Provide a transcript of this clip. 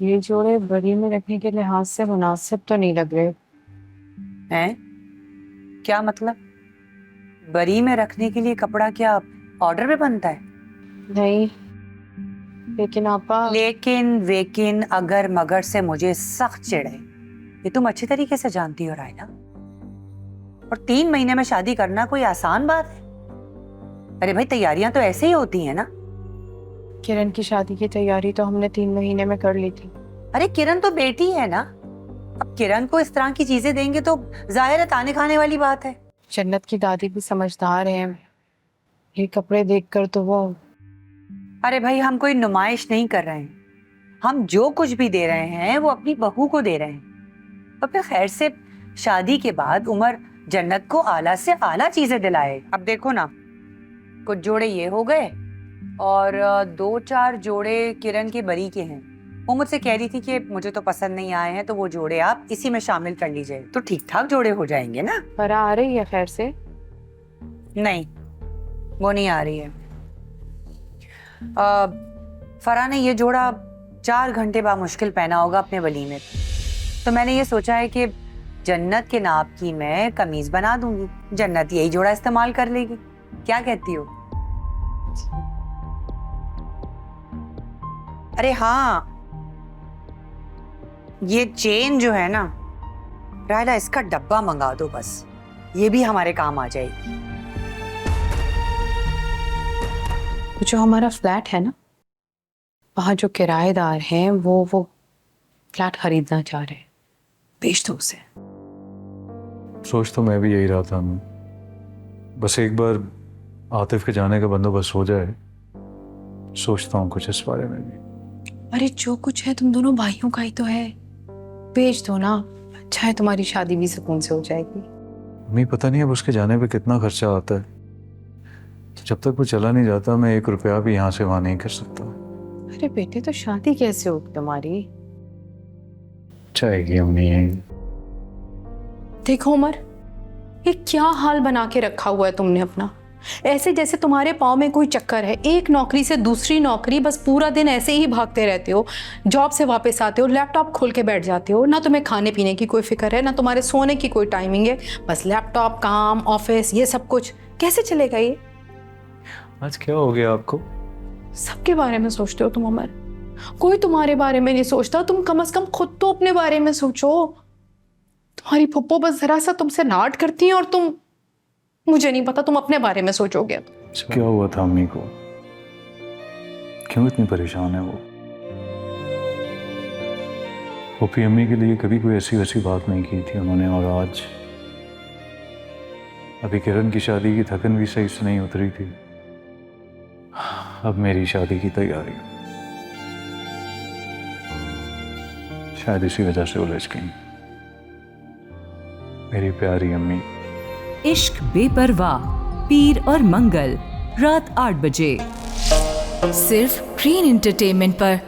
ये जोड़े बरी में रखने के लिहाज से मुनासिब तो नहीं लग रहे हैं? क्या मतलब? बरी में रखने के लिए कपड़ा क्या ऑर्डर पे बनता है? नहीं, लेकिन आपा लेकिन वेकिन अगर मगर से मुझे सख्त चिढ़ है, ये तुम अच्छी तरीके से जानती हो रायना। और 3 महीने में शादी करना कोई आसान बात है? अरे भाई, तैयारियां तो ऐसे ही होती हैं ना। किरण की शादी की तैयारी तो हमने 3 महीने में कर ली थी। अरे किरण तो बेटी है ना, अब किरण को इस तरह की चीजें देंगे तो जाहिर है ताने खाने वाली बात है। जन्नत की दादी भी समझदार है, ये कपड़े देखकर तो वो। अरे भाई, हम कोई नुमाइश नहीं कर रहे हैं, हम जो कुछ भी दे रहे हैं वो अपनी बहू को दे रहे हैं। और फिर खैर से शादी के बाद उमर जन्नत को आला से आला चीजें दिलाए। अब देखो ना, कुछ जोड़े ये हो गए और 2-4 जोड़े किरण के बरी के हैं। वो मुझसे कह रही थी कि मुझे तो पसंद नहीं आए हैं, तो वो जोड़े आप इसी में शामिल कर लीजिए, तो ठीक ठाक जोड़े हो जाएंगे ना। फरा आ रही है खैर से? नहीं, वो नहीं आ रही है। फरा ने ये जोड़ा 4 घंटे बाद मुश्किल पहना होगा अपने वली में, तो मैंने ये सोचा है कि जन्नत के नाप की मैं कमीज बना दूंगी, जन्नत यही जोड़ा इस्तेमाल कर लेगी। क्या कहती हो? अरे हाँ, ये चेन जो है ना रायला, इसका डब्बा मंगा दो बस, ये भी हमारे काम आ जाएगी। जो हमारा फ्लैट है ना, वहाँ जो किराएदार हैं वो फ्लैट खरीदना चाह रहे हैं, बेच दो उसे। सोच तो मैं भी यही रहा था, बस एक बार आतिफ के जाने का बंदोबस्त हो जाए, सोचता हूँ कुछ इस बारे में भी। अरे जो कुछ है तुम दोनों भाइयों का ही तो है, बेच दो ना, अच्छा है तुम्हारी शादी भी सुकून से हो जाएगी। मम्मी, पता नहीं अब उसके जाने पे कितना खर्चा आता है, जब तक वो चला नहीं जाता मैं 1 रुपया भी यहाँ से वहाँ नहीं कर सकता। अरे बेटे, तो शादी कैसे होगी तुम्हारी? चाहेगी अम्मी यही। देखो उमर, ये क्या हाल बना के रखा हुआ है तुमने अपना, ऐसे जैसे तुम्हारे पाँव में कोई चक्कर है, एक नौकरी से दूसरी नौकरी, बस पूरा दिन ऐसे ही भागते रहते हो। जॉब से वापस आते हो, लैपटॉप खोल के बैठ जाते हो, ना तुम्हें खाने पीने की कोई फिक्र है, ना तुम्हारे सोने की कोई टाइमिंग है, बस लैपटॉप, काम, ऑफिस, ये सब कुछ कैसे चलेगा ये? आज क्या हो गया आपको? सबके बारे में सोचते हो तुम उमर, कोई तुम्हारे बारे में नहीं सोचता। तुम कम से कम खुद तो अपने बारे में सोचो। तुम्हारी फुप्पो बस जरा सा तुमसे नाट करती है और तुम, मुझे नहीं पता, तुम अपने बारे में सोचोगे। क्या हुआ था अम्मी को, क्यों इतनी परेशान है वो? पप्पी अम्मी के लिए कभी कोई ऐसी वैसी बात नहीं की थी उन्होंने, और आज अभी किरण की शादी की थकन भी सही से नहीं उतरी थी, अब मेरी शादी की तैयारी, शायद इसी वजह से उलझ गई मेरी प्यारी अम्मी। इश्क बेपरवाह, पीर और मंगल, रात 8 बजे, सिर्फ ग्रीन एंटरटेनमेंट पर।